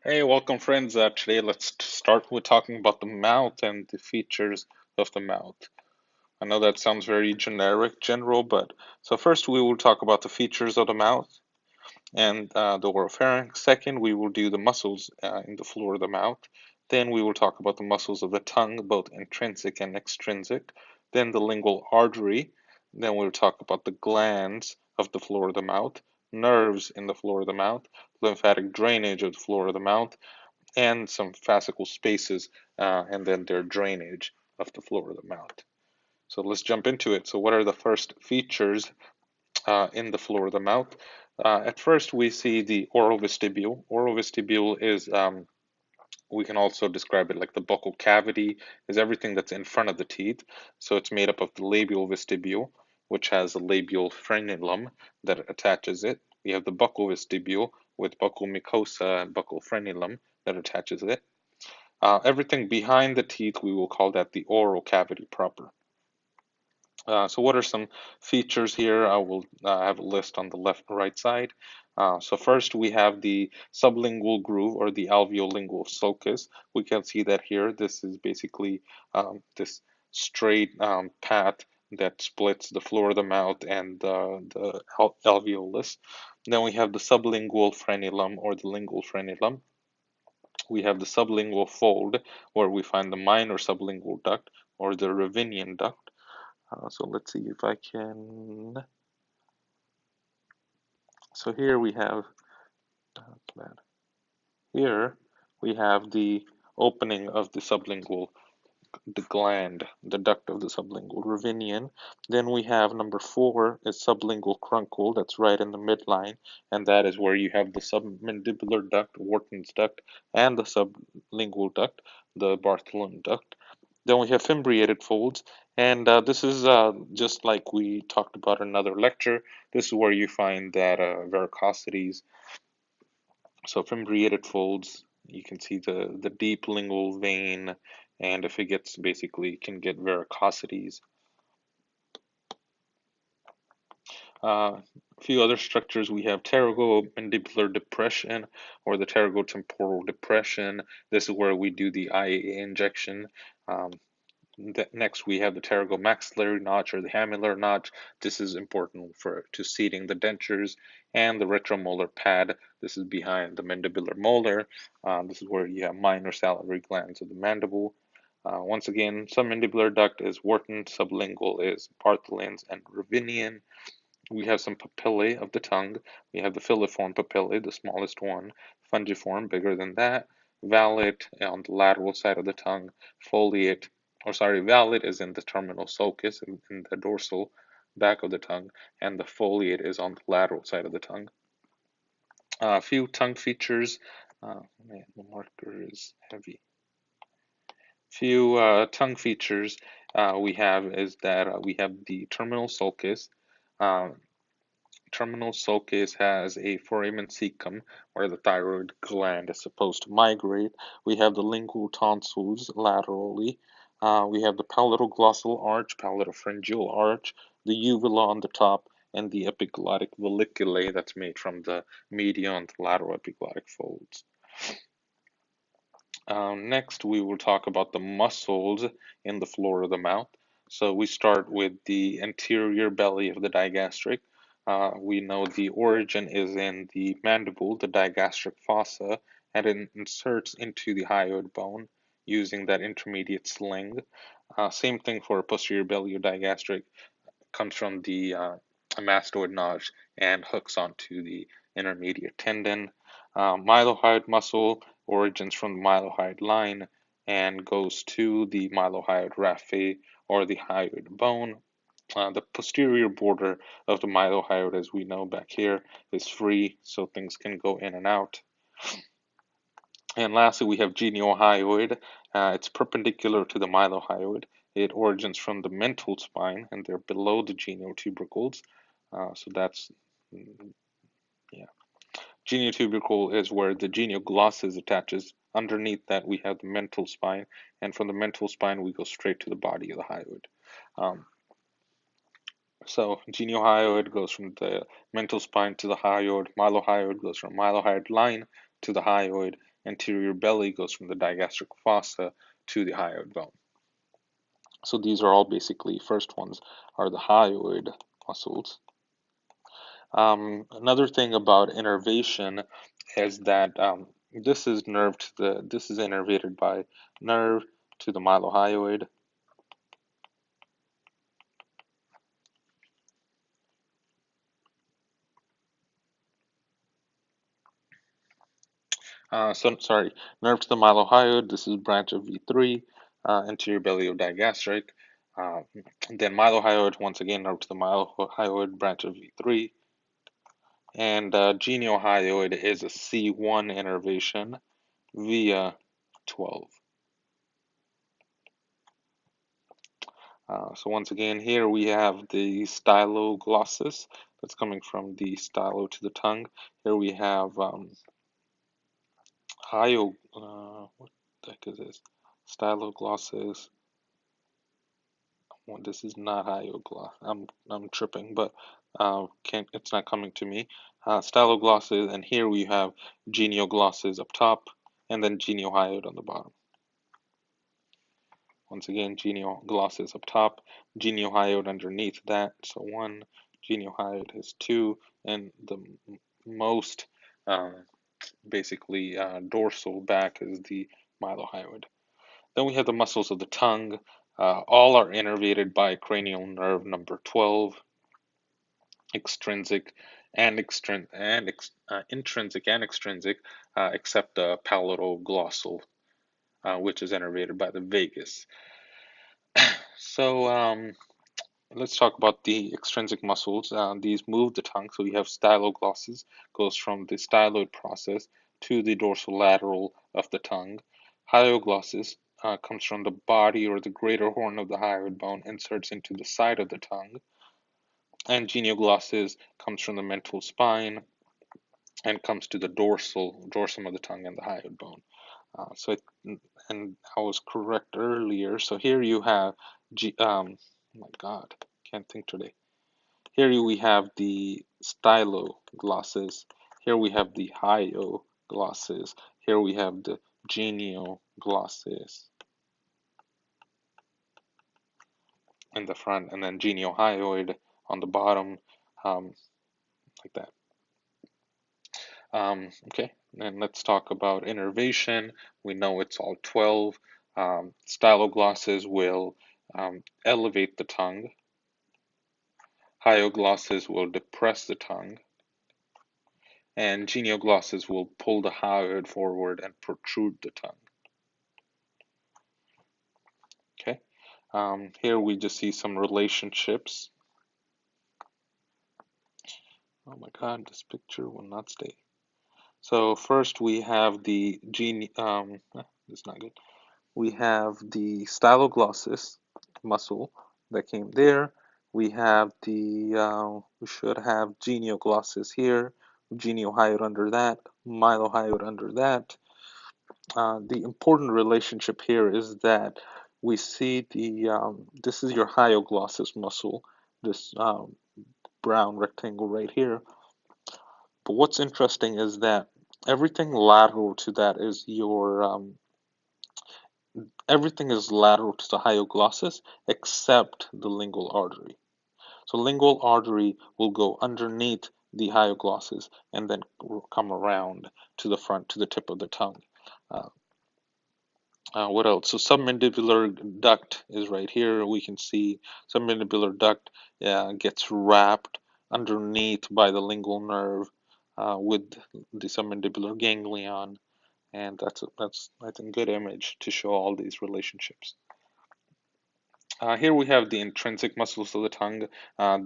Hey, welcome friends. Today let's start with talking about the mouth and the features of the mouth. I know that sounds very generic, general, but so first we will talk about the features of the mouth and the oropharynx. Second, we will do the muscles in the floor of the mouth. Then we will talk about the muscles of the tongue, both intrinsic and extrinsic. Then the lingual artery. Then we'll talk about the glands of the floor of the mouth, nerves in the floor of the mouth, lymphatic drainage of the floor of the mouth, and some fascicle spaces, and then their drainage of the floor of the mouth. So let's jump into it. So what are the first features in the floor of the mouth? At first, we see the oral vestibule. Oral vestibule is, we can also describe it like the buccal cavity, is everything that's in front of the teeth. So it's made up of the labial vestibule, which has a labial frenulum that attaches it. We have the buccal vestibule with buccal mucosa and buccal frenulum that attaches it. Everything behind the teeth, we will call that the oral cavity proper. So what are some features here? I will have a list on the left and right side. So first we have the sublingual groove or the alveolingual sulcus. We can see that here. This is basically this straight path that splits the floor of the mouth and the alveolus. Then we have the sublingual frenulum or the lingual frenulum. We have the sublingual fold where we find the minor sublingual duct or the Ravinian duct. So let's see if I can. So here we have here we have the opening of the sublingual, the gland, the duct of the sublingual Ravinian. Then we have number 4 is sublingual cruncle. That's right in the midline, and that is where you have the submandibular duct, Wharton's duct, and the sublingual duct, the Bartholin duct. Then we have fimbriated folds, and this is just like we talked about in another lecture. This is where you find that varicosities. So fimbriated folds, you can see the deep lingual vein, and if it gets basically can get varicosities. A few other structures, we have pterygomandibular depression or the pterygotemporal depression. This is where we do the IAA injection. Um, Next, we have the pterygomaxillary notch or the hamular notch. This is important for to seating the dentures, and the retromolar pad. This is behind the mandibular molar. This is where you have minor salivary glands of the mandible. Once again, submandibular duct is Wharton, sublingual is Bartholin's and Ravinian. We have some papillae of the tongue. We have the filiform papillae, the smallest one, fungiform, bigger than that, valate on the lateral side of the tongue, foliate, or sorry, valate is in the terminal sulcus in the dorsal back of the tongue, and the foliate is on the lateral side of the tongue. A few tongue features. Man, the marker is heavy. Few tongue features we have is that we have the terminal sulcus. Uh, Terminal sulcus has a foramen cecum where the thyroid gland is supposed to migrate. We have the lingual tonsils laterally. We have the palatoglossal arch, palatopharyngeal arch, the uvula on the top, and the epiglottic valleculae that's made from the medial and lateral epiglottic folds. Next, we will talk about the muscles in the floor of the mouth. So we start with the anterior belly of the digastric. We know the origin is in the mandible, the digastric fossa, and it inserts into the hyoid bone using that intermediate sling. Same thing for posterior belly or digastric, comes from the mastoid notch and hooks onto the intermediate tendon. Mylohyoid muscle origins from the mylohyoid line and goes to the mylohyoid raphe or the hyoid bone. The posterior border of the mylohyoid, as we know back here, is free, so things can go in and out. And lastly, we have geniohyoid. It's perpendicular to the mylohyoid. It origins from the mental spine, and they're below the geniotubercles. So that's, yeah. Geniotubercle is where the genioglossus attaches. Underneath that, we have the mental spine, and from the mental spine, we go straight to the body of the hyoid. Um, so geniohyoid goes from the mental spine to the hyoid. Mylohyoid goes from mylohyoid line to the hyoid, anterior belly goes from the digastric fossa to the hyoid bone. So these are all basically, first ones are the hyoid muscles. Another thing about innervation is that this is innervated by nerve to the mylohyoid. Nerve to the mylohyoid. This is branch of V3, anterior biliodigastric. Uh, then mylohyoid, once again, nerve to the mylohyoid, branch of V3. And geniohyoid is a C1 innervation via 12. So once again, here we have the styloglossus that's coming from the stylo to the tongue. Here we have what the heck is this? Styloglossus. Well, this is not hyogloss. I'm tripping, but can't it's not coming to me. Styloglossus, and here we have genioglossus up top, and then geniohyoid on the bottom. Once again, genioglossus up top, geniohyoid underneath that. So one, geniohyoid is two, and the most uh, basically dorsal back is the mylohyoid. Then we have the muscles of the tongue. All are innervated by cranial nerve number 12, extrinsic and intrinsic and extrinsic, except the palatoglossal, which is innervated by the vagus. So let's talk about the extrinsic muscles. These move the tongue. So we have styloglossus, goes from the styloid process to the dorsolateral of the tongue. Hyoglossus comes from the body or the greater horn of the hyoid bone, inserts into the side of the tongue. And genioglossus comes from the mental spine and comes to the dorsum of the tongue and the hyoid bone. And I was correct earlier. So here you have, oh my God, can't think today. Here we have the styloglossus. Here we have the hyoglossus. Here we have the genioglossus in the front, and then geniohyoid on the bottom, like that. Okay, and let's talk about innervation. We know it's all 12. Styloglossus will elevate the tongue. Hyoglossus will depress the tongue. And genioglossus will pull the hyoid forward and protrude the tongue. Okay, here we just see some relationships. Oh my God, this picture will not stay. So first we have the it's not good. We have the styloglossus muscle that came there. We have we should have genioglossus here, geniohyoid under that, mylohyoid under that. The important relationship here is that we see this is your hyoglossus muscle, this brown rectangle right here. But what's interesting is that everything lateral to that is everything is lateral to the hyoglossus except the lingual artery. So lingual artery will go underneath the hyoglossus and then come around to the front, to the tip of the tongue. Uh, what else? So submandibular duct is right here. We can see submandibular duct gets wrapped underneath by the lingual nerve with the submandibular ganglion, and that's I think good image to show all these relationships. Here we have the intrinsic muscles of the tongue.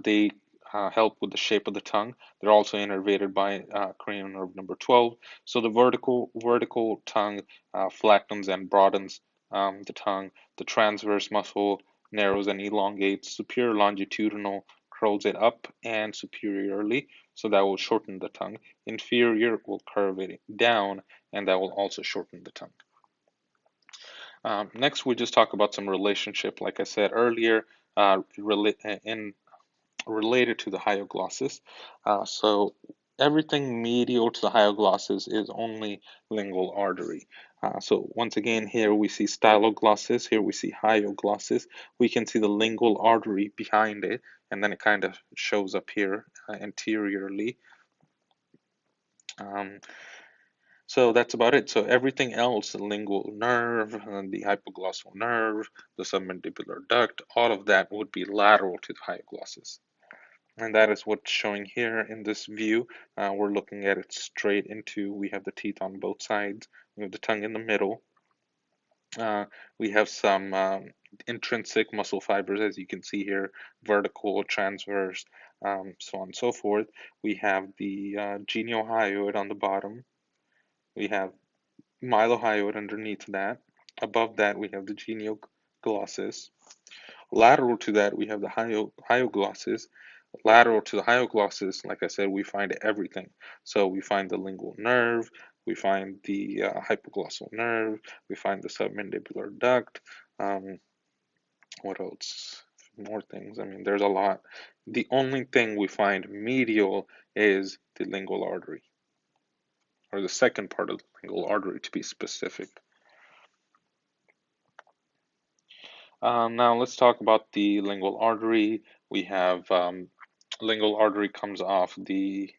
They help with the shape of the tongue. They're also innervated by cranial nerve number 12. So the vertical tongue flattens and broadens the tongue. The transverse muscle narrows and elongates. Superior longitudinal curls it up and superiorly, so that will shorten the tongue. Inferior will curve it down, and that will also shorten the tongue. Next, we just talk about some relationship, like I said earlier, related to the hyoglossus. So everything medial to the hyoglossus is only lingual artery. So once again, here we see styloglossus, here we see hyoglossus. We can see the lingual artery behind it, and then it kind of shows up here anteriorly. Um, so that's about it. So everything else, the lingual nerve, the hypoglossal nerve, the submandibular duct, all of that would be lateral to the hyoglossus. And that is what's showing here in this view. We're looking at it straight into, we have the teeth on both sides, we have the tongue in the middle. We have some intrinsic muscle fibers, as you can see here, vertical, transverse, so on and so forth. We have the geniohyoid on the bottom. We have mylohyoid underneath that. Above that, we have the genioglossus. Lateral to that, we have the hyoglossus. Lateral to the hyoglossus, like I said, we find everything. So we find the lingual nerve, we find the hypoglossal nerve, we find the submandibular duct. What else? More things. I mean, there's a lot. The only thing we find medial is the lingual artery, or the second part of the lingual artery to be specific. Now let's talk about the lingual artery. We have lingual artery comes off the,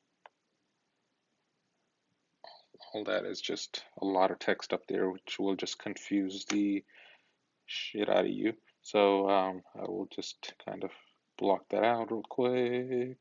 all that is just a lot of text up there, which will just confuse the shit out of you. So I will just kind of block that out real quick.